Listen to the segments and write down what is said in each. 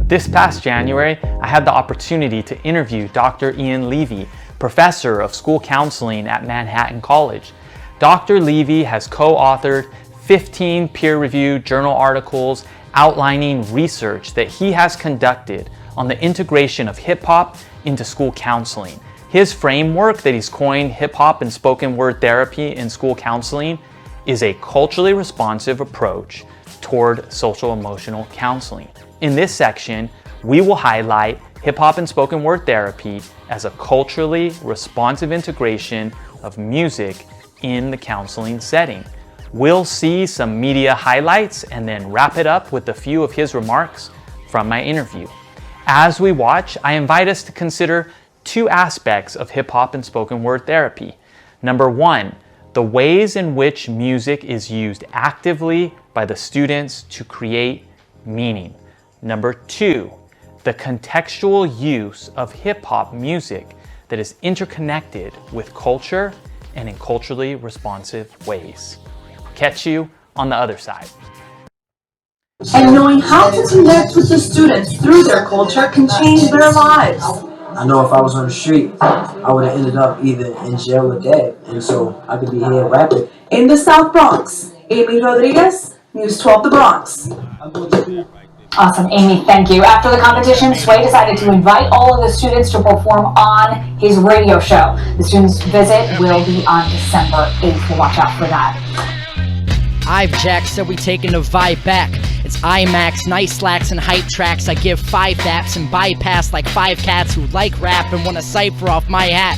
This past January, I had the opportunity to interview Dr. Ian Levy, professor of school counseling at Manhattan College. Dr. Levy has co-authored 15 peer-reviewed journal articles outlining research that he has conducted on the integration of hip-hop into school counseling. His framework that he's coined hip-hop and spoken word therapy in school counseling is a culturally responsive approach toward social emotional counseling. In this section, we will highlight hip-hop and spoken word therapy as a culturally responsive integration of music in the counseling setting. We'll see some media highlights and then wrap it up with a few of his remarks from my interview. As we watch, I invite us to consider two aspects of hip-hop and spoken word therapy. Number one, the ways in which music is used actively by the students to create meaning. Number two, the contextual use of hip-hop music that is interconnected with culture and in culturally responsive ways. Catch you on the other side. And knowing how to connect with the students through their culture can change their lives. I know if I was on the street, I would have ended up either in jail or dead, and so I could be here rapping. In the South Bronx, Amy Rodriguez, News 12 The Bronx. Awesome, Amy, thank you. After the competition, Sway decided to invite all of the students to perform on his radio show. The students' visit will be on December 8th. We'll watch out for that. I've Jack said we taking the vibe back. It's IMAX, nice slacks and hype tracks. I give 5 daps and bypass like 5 cats who like rap and want to cipher off my hat.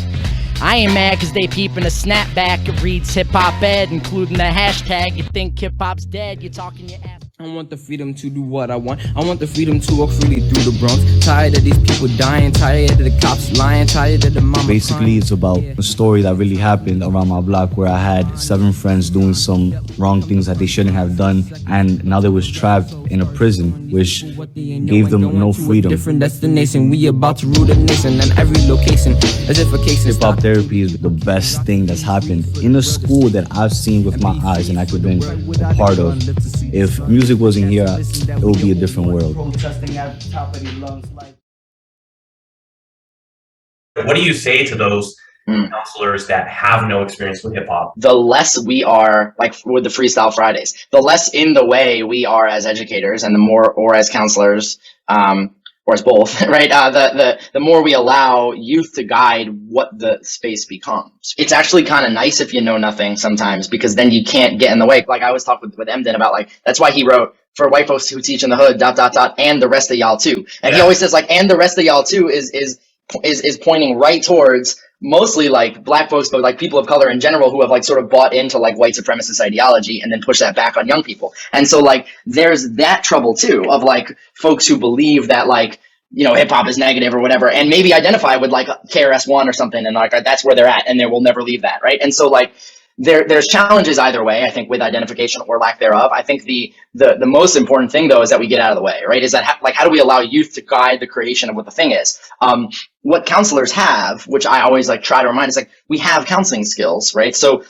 I ain't mad cause they peepin' a snapback. It reads hip-hop ed, including the hashtag. You think hip-hop's dead, you're talking your ass. I want the freedom to do what I want. I want the freedom to walk freely through the Bronx. Tired of these people dying, tired of the cops lying, tired of the mama Basically, crying. it's about a story that really happened around my block where I had 7 friends doing some wrong things that they shouldn't have done, and now they was trapped in a prison, which gave them no freedom. Different destination, we about to rule the nation and every location, as if a case is Hip-hop therapy is the best thing that's happened in a school that I've seen with my eyes and I could been a part of. If music wasn't here, it would be a different world. What do you say to those counselors that have no experience with hip hop? The less we are, like with the Freestyle Fridays, the less in the way we are as educators and the more, or as counselors, or as both, right? The more we allow youth to guide what the space becomes. It's actually kind of nice if you know nothing sometimes, because then you can't get in the way. Like I was talking with Emden about, like, that's why he wrote, for white folks who teach in the hood, ... and the rest of y'all too. And he always says, like, and the rest of y'all too is pointing right towards mostly like black folks, but like people of color in general who have like sort of bought into like white supremacist ideology and then push that back on young people. And so like there's that trouble too of like folks who believe that like, you know, hip hop is negative or whatever, and maybe identify with like KRS-One or something, and like that's where they're at and they will never leave that, right? And so like there's challenges either way, I think, with identification or lack thereof. I think the most important thing though is that we get out of the way, right? Is that how do we allow youth to guide the creation of what the thing is? What counselors have, which I always like try to remind, is like we have counseling skills, right? So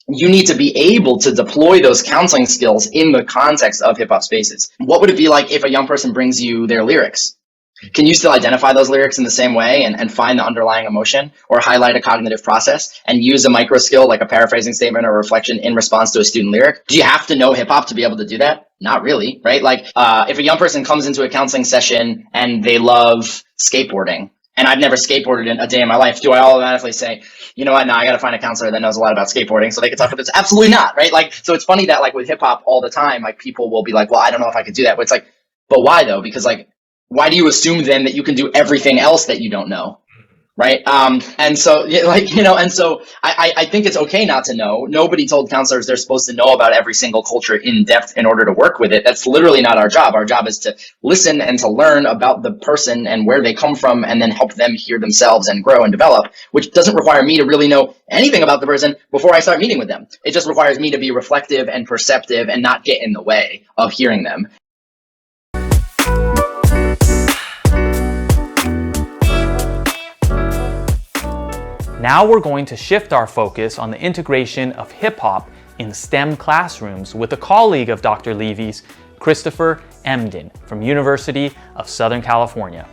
you need to be able to deploy those counseling skills in the context of hip hop spaces. What would it be like if a young person brings you their lyrics? Can you still identify those lyrics in the same way and find the underlying emotion, or highlight a cognitive process and use a micro skill like a paraphrasing statement or reflection in response to a student lyric? Do you have to know hip hop to be able to do that? Not really, right? Like if a young person comes into a counseling session and they love skateboarding, and I've never skateboarded in a day in my life, do I automatically say, you know what, no, I got to find a counselor that knows a lot about skateboarding so they can talk about this? Absolutely not, right? Like, so it's funny that like with hip hop all the time, like people will be like, well, I don't know if I could do that. But it's like, but why though? Because like, why do you assume then that you can do everything else that you don't know? Right. And so like, you know, and so I think it's okay not to know. Nobody told counselors they're supposed to know about every single culture in depth in order to work with it. That's literally not our job. Our job is to listen and to learn about the person and where they come from, and then help them hear themselves and grow and develop, which doesn't require me to really know anything about the person before I start meeting with them. It just requires me to be reflective and perceptive and not get in the way of hearing them. Now we're going to shift our focus on the integration of hip-hop in STEM classrooms with a colleague of Dr. Levy's, Christopher Emden from University of Southern California.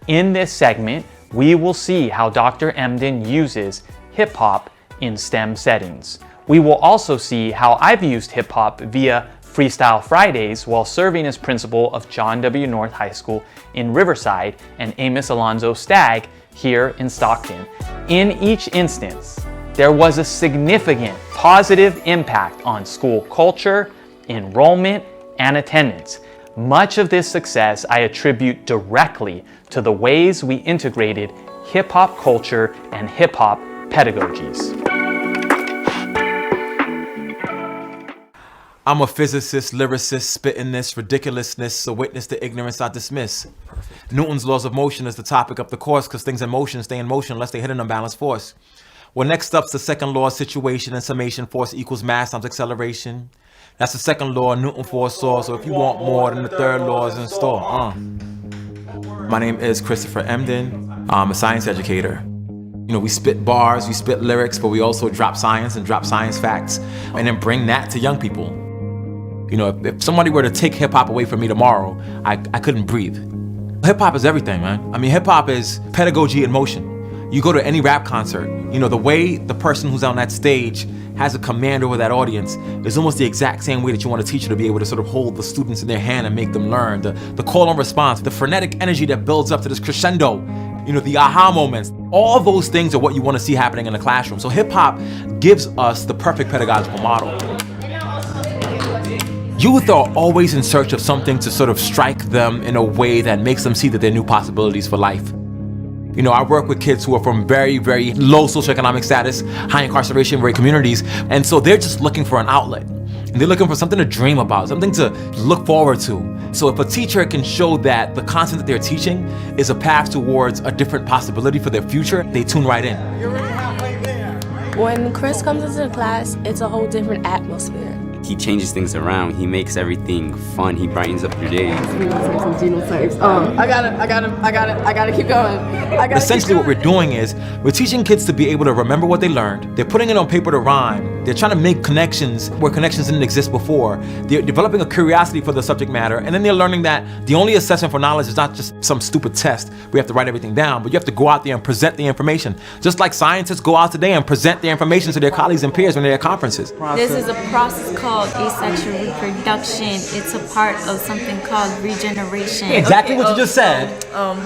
In this segment, we will see how Dr. Emden uses hip-hop in STEM settings. We will also see how I've used hip-hop via Freestyle Fridays while serving as principal of John W. North High School in Riverside and Amos Alonzo Stagg here in Stockton. In each instance, there was a significant positive impact on school culture, enrollment, and attendance. Much of this success I attribute directly to the ways we integrated hip-hop culture and hip-hop pedagogies. I'm a physicist, lyricist, spitting this ridiculousness, a witness to ignorance I dismiss. Perfect. Newton's laws of motion is the topic of the course, because things in motion stay in motion unless they hit an unbalanced force. Well, next up's the second law of situation and summation. Force equals mass times acceleration. That's the second law Newton foresaw, so if you want more, then the third law is in store. My name is Christopher Emden. I'm a science educator. You know, we spit bars, we spit lyrics, but we also drop science and drop science facts, and then bring that to young people. You know, if somebody were to take hip-hop away from me tomorrow, I couldn't breathe. Hip-hop is everything, man. I mean, hip-hop is pedagogy in motion. You go to any rap concert, you know, the way the person who's on that stage has a command over that audience is almost the exact same way that you want a teacher to be able to sort of hold the students in their hand and make them learn. The call and response, the frenetic energy that builds up to this crescendo, you know, the aha moments. All those things are what you want to see happening in the classroom. So hip-hop gives us the perfect pedagogical model. Youth are always in search of something to sort of strike them in a way that makes them see that there are new possibilities for life. You know, I work with kids who are from very, very low socioeconomic status, high incarceration rate communities, and so they're just looking for an outlet. And they're looking for something to dream about, something to look forward to. So if a teacher can show that the content that they're teaching is a path towards a different possibility for their future, they tune right in. When Chris comes into the class, it's a whole different atmosphere. He changes things around. He makes everything fun. He brightens up your day. Some genotypes. I gotta keep going. Essentially what we're doing is we're teaching kids to be able to remember what they learned. They're putting it on paper to rhyme. They're trying to make connections where connections didn't exist before. They're developing a curiosity for the subject matter, and then they're learning that the only assessment for knowledge is not just some stupid test. We have to write everything down, but you have to go out there and present the information. Just like scientists go out today and present their information to their colleagues and peers when they're at conferences. This is a process called asexual reproduction. It's a part of something called regeneration. Exactly what you just said.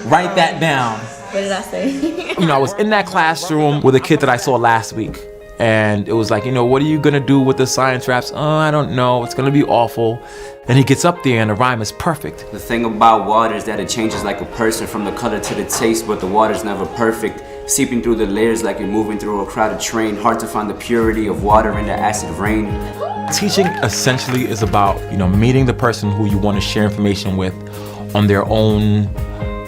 Write that down. What did I say? You know, I was in that classroom with a kid that I saw last week, and it was like, you know, what are you gonna do with the science raps? Oh, I don't know, it's gonna be awful. And he gets up there and the rhyme is perfect. The thing about water is that it changes like a person from the color to the taste, but the water's never perfect. Seeping through the layers like you're moving through a crowded train. Hard to find the purity of water in the acid rain. Teaching essentially is about, you know, meeting the person who you want to share information with on their own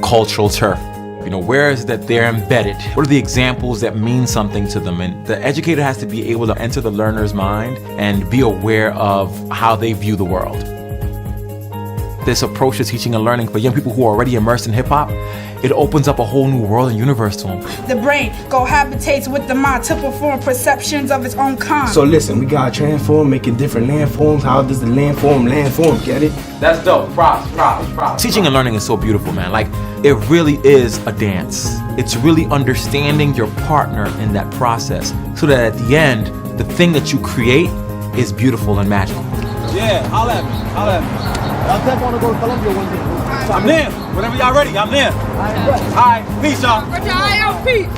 cultural turf. You know, where is that they're embedded? What are the examples that mean something to them? And the educator has to be able to enter the learner's mind and be aware of how they view the world. This approach to teaching and learning for young people who are already immersed in hip-hop, it opens up a whole new world and universe to them. The brain cohabitates with the mind to perform perceptions of its own kind. So listen, we gotta transform, make it different landforms. How does the landform, get it? That's dope, props. Teaching and learning is so beautiful, man. Like, it really is a dance. It's really understanding your partner in that process so that at the end, the thing that you create is beautiful and magical. Yeah, holla at me. I definitely want to go to Columbia one day. I'm there. Whenever y'all ready, I'm there. All right, peace, y'all. Put your eye out, Pete.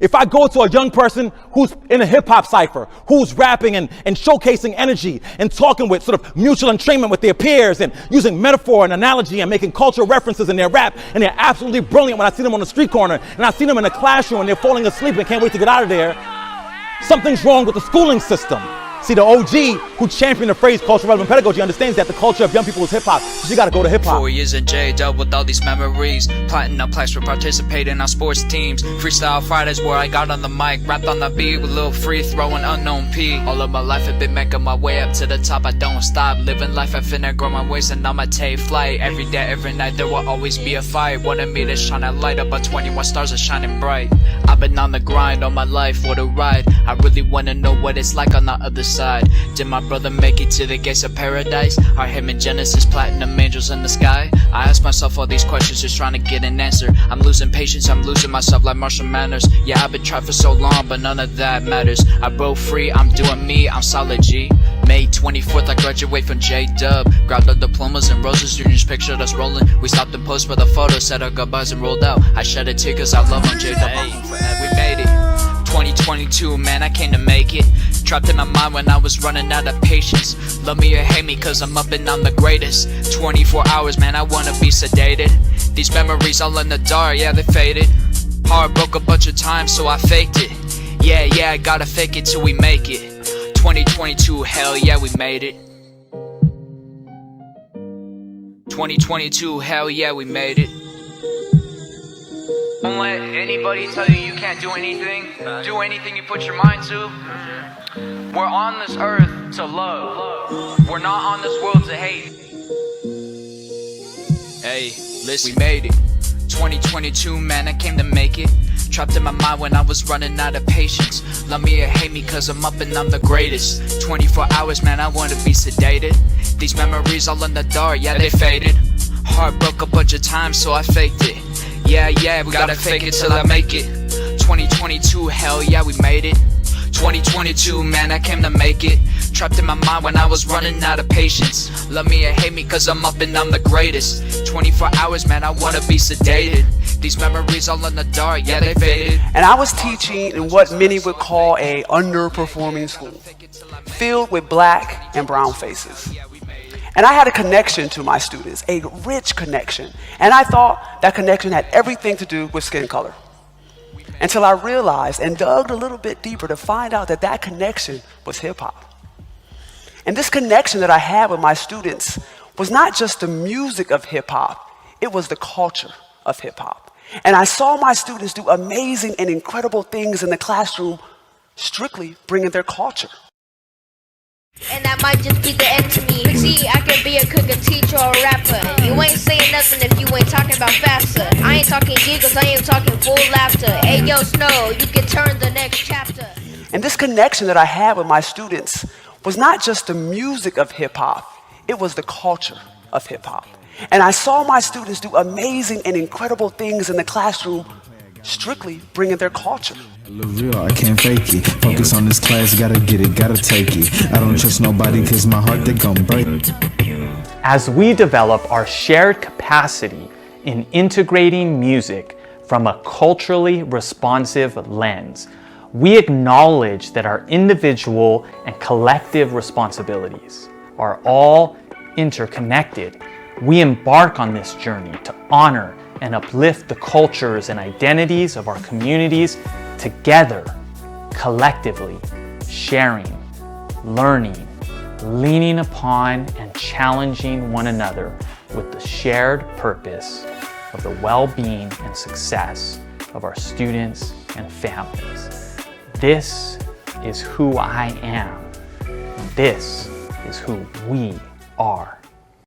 If I go to a young person who's in a hip hop cipher, who's rapping and showcasing energy and talking with sort of mutual entrainment with their peers and using metaphor and analogy and making cultural references in their rap, and they're absolutely brilliant when I see them on the street corner and I see them in a classroom and they're falling asleep and can't wait to get out of there, something's wrong with the schooling system. See, the OG who championed the phrase cultural relevant pedagogy understands that the culture of young people is hip-hop, so you gotta go to hip-hop. 4 years in jail, dealt with all these memories. Platinum plaques for participating on sports teams. Freestyle Fridays where I got on the mic, rapped on the beat with Lil Free, throwing unknown P. All of my life I've been making my way up to the top, I don't stop. Living life, I finna grow my waist and I'ma take flight. Every day, every night, there will always be a fight. Wanted me to shine a light up, but 21 stars are shining bright. I've been on the grind all my life, what a ride. I really wanna know what it's like on the other side. Did my brother make it to the gates of paradise? Are him and Genesis platinum angels in the sky? I ask myself all these questions just trying to get an answer. I'm losing patience, I'm losing myself like Marshall Manners. Yeah, I've been trapped for so long, but none of that matters. I broke free, I'm doing me, I'm solid G. May 24th, I graduate from J-Dub. Grabbed the diplomas and roses, juniors pictured us rolling. We stopped and posed for the photo, said our goodbyes and rolled out. I shed a tear cause I love on J-Dub. We made it. 2022, man, I came to make it. Trapped in my mind when I was running out of patience. Love me or hate me cause I'm up and I'm the greatest. 24 hours, man, I wanna be sedated. These memories all in the dark, yeah, they faded. Heart broke a bunch of times, so I faked it. Yeah, I gotta fake it till we make it. 2022, hell yeah, we made it. 2022, hell yeah, we made it. Don't let anybody tell you you can't do anything. Do anything you put your mind to. We're on this earth to love. We're not on this world to hate. Hey, listen, we made it. 2022, man, I came to make it. Trapped in my mind when I was running out of patience. Love me or hate me cause I'm up and I'm the greatest. 24 hours, man, I wanna be sedated. These memories all in the dark, yeah, they faded. Heart broke a bunch of times, so I faked it. Yeah, we gotta fake it till I make it. 2022, hell yeah, we made it. 2022, man, I came to make it. Trapped in my mind when I was running out of patience. Love me or hate me cause I'm up and I'm the greatest. 24 hours, man, I wanna be sedated. These memories all in the dark, yeah, they faded. And I was teaching in what many would call a underperforming school, filled with black and brown faces. And I had a connection to my students, a rich connection. And I thought that connection had everything to do with skin color. Until I realized and dug a little bit deeper to find out that that connection was hip hop. And this connection that I had with my students was not just the music of hip hop, it was the culture of hip hop. And I saw my students do amazing and incredible things in the classroom, strictly bringing their culture. And that might just be the end to me. See, I can be a cook, a teacher, or a rapper. You ain't saying nothing if you ain't talking about faster. I ain't talking giggles, I ain't talking full laughter. Hey, yo, Snow, you can turn the next chapter. And this connection that I had with my students was not just the music of hip hop, it was the culture of hip hop. And I saw my students do amazing and incredible things in the classroom, strictly bringing their culture. Real, I can't fake it. Focus on this class, gotta get it, gotta take it. I don't trust nobody cause my heart, they gon' break. As we develop our shared capacity in integrating music from a culturally responsive lens, we acknowledge that our individual and collective responsibilities are all interconnected. We embark on this journey to honor and uplift the cultures and identities of our communities together, collectively, sharing, learning, leaning upon and challenging one another with the shared purpose of the well-being and success of our students and families. This is who I am. This is who we are.